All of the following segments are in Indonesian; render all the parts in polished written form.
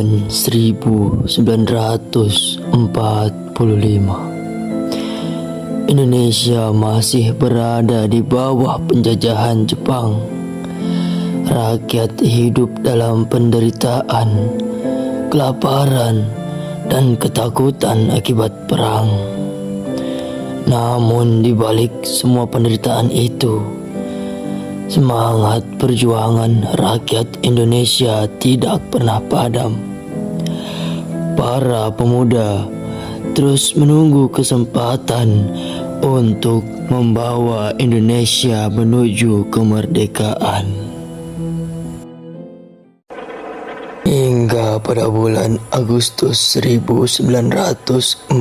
tahun 1945. Indonesia masih berada di bawah penjajahan Jepang. Rakyat hidup dalam penderitaan, kelaparan, dan ketakutan akibat perang. Namun di balik semua penderitaan itu, semangat perjuangan rakyat Indonesia tidak pernah padam. Para pemuda terus menunggu kesempatan untuk membawa Indonesia menuju kemerdekaan. Hingga pada bulan Agustus 1945,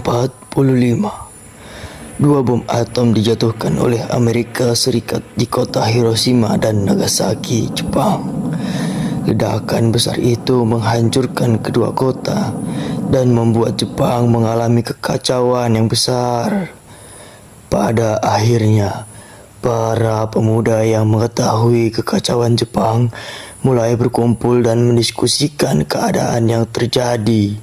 dua bom atom dijatuhkan oleh Amerika Serikat di kota Hiroshima dan Nagasaki, Jepang. Ledakan besar itu menghancurkan kedua kota dan membuat Jepang mengalami kekacauan yang besar. Pada akhirnya, para pemuda yang mengetahui kekacauan Jepang mulai berkumpul dan mendiskusikan keadaan yang terjadi.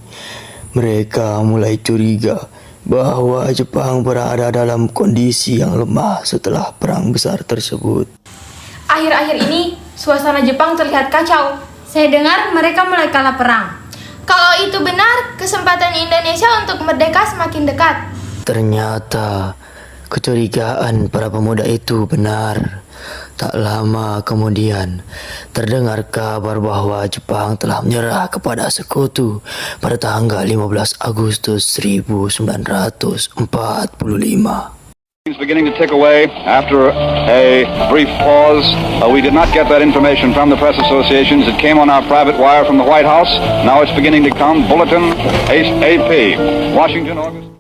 Mereka mulai curiga bahwa Jepang berada dalam kondisi yang lemah setelah perang besar tersebut. Akhir-akhir ini, suasana Jepang terlihat kacau. Saya dengar mereka mulai kalah perang. Kalau itu benar, kesempatan Indonesia untuk merdeka semakin dekat. Ternyata kecurigaan para pemuda itu benar. Tak lama kemudian, terdengar kabar bahwa Jepang telah menyerah kepada sekutu pada tanggal 15 Agustus 1945. Beginning to tick away after a brief pause. We did not get that information from the press associations. It came on our private wire from the White House. Now it's beginning to come. Bulletin AP. Washington, August.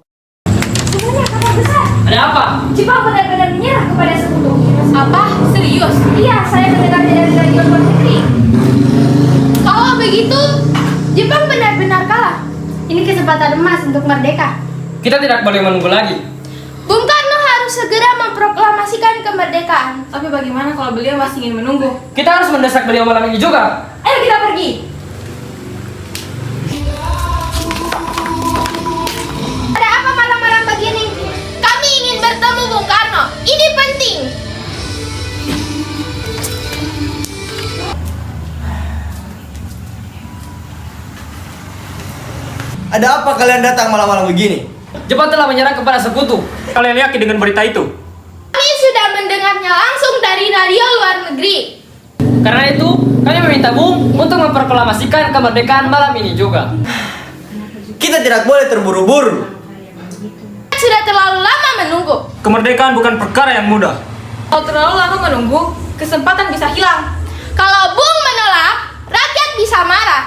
Ada apa? Jepang benar-benar menyerah kepada sekutu. Apa? Serius? Iya, saya mendengar dari radio luar negeri. Kalau begitu, Jepang benar-benar kalah. Ini kesempatan emas untuk merdeka. Kita tidak boleh menunggu lagi. Bung Karno harus segera memproklamasikan kemerdekaan. Tapi bagaimana kalau beliau masih ingin menunggu? Kita harus mendesak beliau malam ini juga. Ayo kita pergi. Ada apa malam-malam begini? Kami ingin bertemu Bung Karno. Ini penting. Ada apa kalian datang malam-malam begini? Jepang telah menyerang kepada sekutu. Kalian yakin dengan berita itu? Kami sudah mendengarnya langsung dari radio luar negeri. Karena itu, kami meminta Bung untuk memproklamasikan kemerdekaan malam ini juga. Kita tidak boleh terburu-buru. Sudah terlalu lama menunggu. Kemerdekaan bukan perkara yang mudah. Kalau terlalu lama menunggu, kesempatan bisa hilang. Kalau Bung menolak, rakyat bisa marah.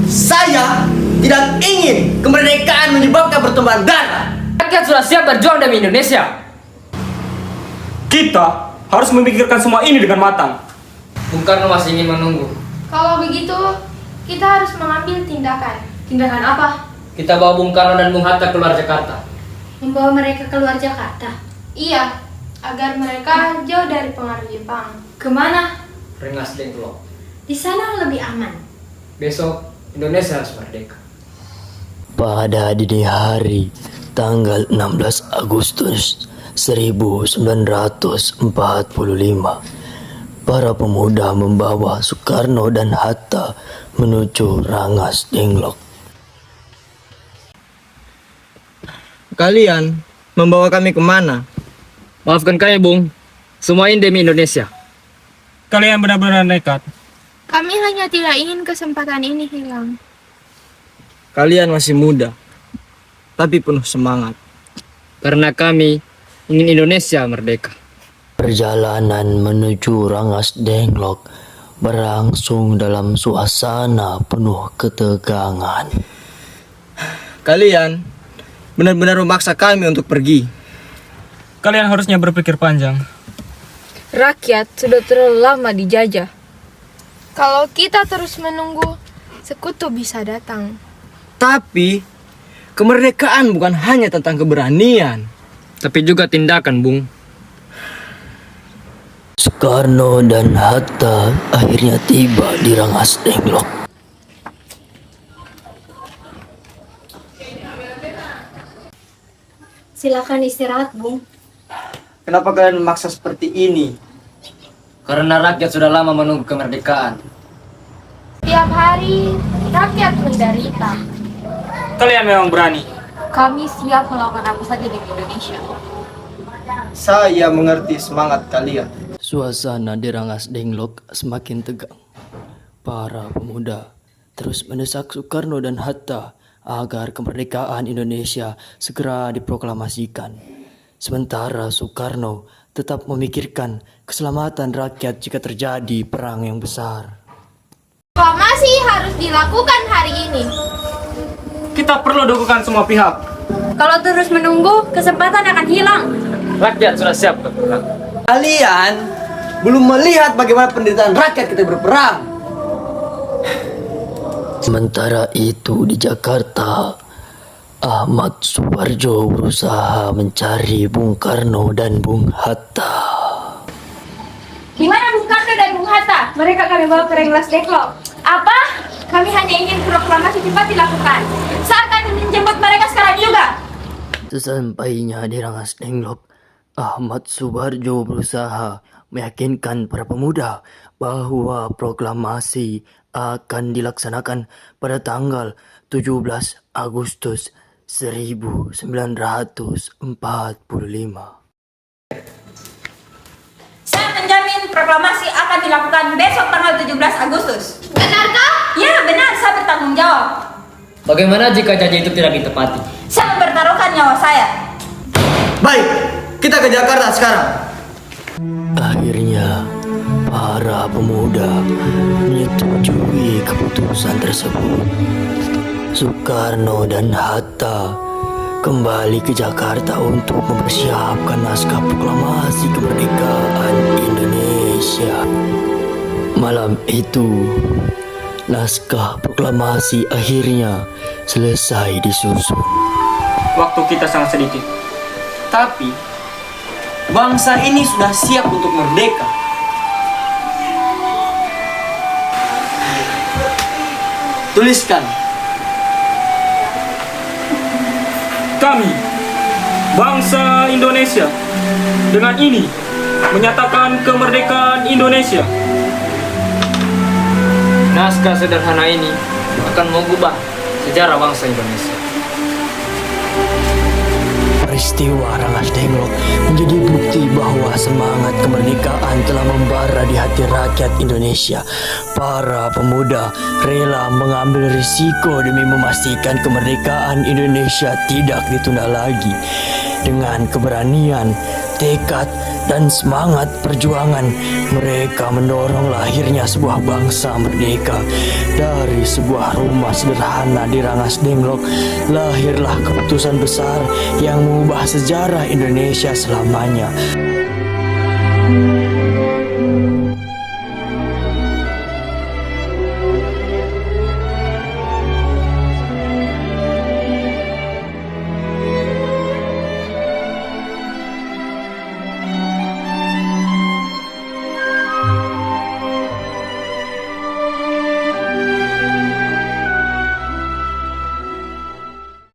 Saya tidak ingin kemerdekaan menyebabkan pertumpahan darah. Rakyat sudah siap berjuang demi Indonesia. Kita harus memikirkan semua ini dengan matang. Bung Karno masih ingin menunggu. Kalau begitu, kita harus mengambil tindakan. Tindakan apa? Kita bawa Bung Karno dan Bung Hatta keluar Jakarta. Membawa mereka keluar Jakarta. Iya, agar mereka jauh dari pengaruh Jepang. Kemana? Rengas Dengklok. Di sana lebih aman. Besok Indonesia harus merdeka. Pada dini hari, tanggal 16 Agustus 1945, para pemuda membawa Soekarno dan Hatta menuju Rengas Dengklok. Kalian membawa kami kemana? Maafkan kami, Bung. Semua ini demi Indonesia. Kalian benar-benar nekat. Kami hanya tidak ingin kesempatan ini hilang. Kalian masih muda, tapi penuh semangat. Karena kami ingin Indonesia merdeka. Perjalanan menuju Rengas Dengklok berlangsung dalam suasana penuh ketegangan. Kalian benar-benar memaksa kami untuk pergi. Kalian harusnya berpikir panjang. Rakyat sudah terlalu lama dijajah. Kalau kita terus menunggu, sekutu bisa datang. Tapi kemerdekaan bukan hanya tentang keberanian, Tapi juga tindakan, Bung. Soekarno dan Hatta akhirnya tiba di Rengas Dengklok. Silakan istirahat, Bung. Kenapa kalian memaksa seperti ini? Karena rakyat sudah lama menunggu kemerdekaan. Tiap hari rakyat menderita. Kalian memang berani. Kami siap melakukan apa saja di Indonesia. Saya mengerti semangat kalian. Suasana di Rangas Denglok semakin tegang. Para pemuda terus mendesak Soekarno dan Hatta agar kemerdekaan Indonesia segera diproklamasikan. Sementara Soekarno tetap memikirkan keselamatan rakyat jika terjadi perang yang besar. Proklamasi harus dilakukan hari ini. Kita perlu dukungan semua pihak. Kalau terus menunggu, kesempatan akan hilang. Rakyat sudah siap berperang. Kalian belum melihat bagaimana penderitaan rakyat kita berperang. Sementara itu di Jakarta, Ahmad Subarjo berusaha mencari Bung Karno dan Bung Hatta. Di mana Bung Karno dan Bung Hatta? Mereka kami bawa ke Rengas Dengklok. Apa? Kami hanya ingin proklamasi cepat dilakukan. Saat kami menjemput mereka sekarang juga. Sesampainya di Rangas Denglok, Ahmad Subarjo berusaha meyakinkan para pemuda bahwa proklamasi akan dilaksanakan pada tanggal 17 Agustus 1945. Saya menjamin proklamasi akan dilakukan besok tanggal 17 Agustus. Benarkah? Ya, benar, saya bertanggung jawab. Bagaimana jika janji itu tidak ditepati? Saya mempertaruhkan nyawa saya. Baik, kita ke Jakarta sekarang. Akhirnya, para pemuda menyetujui keputusan tersebut. Soekarno dan Hatta kembali ke Jakarta untuk mempersiapkan naskah proklamasi kemerdekaan Indonesia. Malam itu, naskah proklamasi akhirnya selesai disusun. Waktu kita sangat sedikit. Tapi bangsa ini sudah siap untuk merdeka. Tuliskan. Kami, bangsa Indonesia, dengan ini menyatakan kemerdekaan Indonesia. Naskah sederhana ini akan mengubah sejarah bangsa Indonesia. Peristiwa Rangas Denglok menjadi bukti bahwa semangat kemerdekaan telah membara di hati rakyat Indonesia. Para pemuda rela mengambil risiko demi memastikan kemerdekaan Indonesia tidak ditunda lagi. Dengan keberanian, tekad, dan semangat perjuangan, mereka mendorong lahirnya sebuah bangsa merdeka. Dari sebuah rumah sederhana di Rangas Denglok, lahirlah keputusan besar yang mengubah sejarah Indonesia selamanya.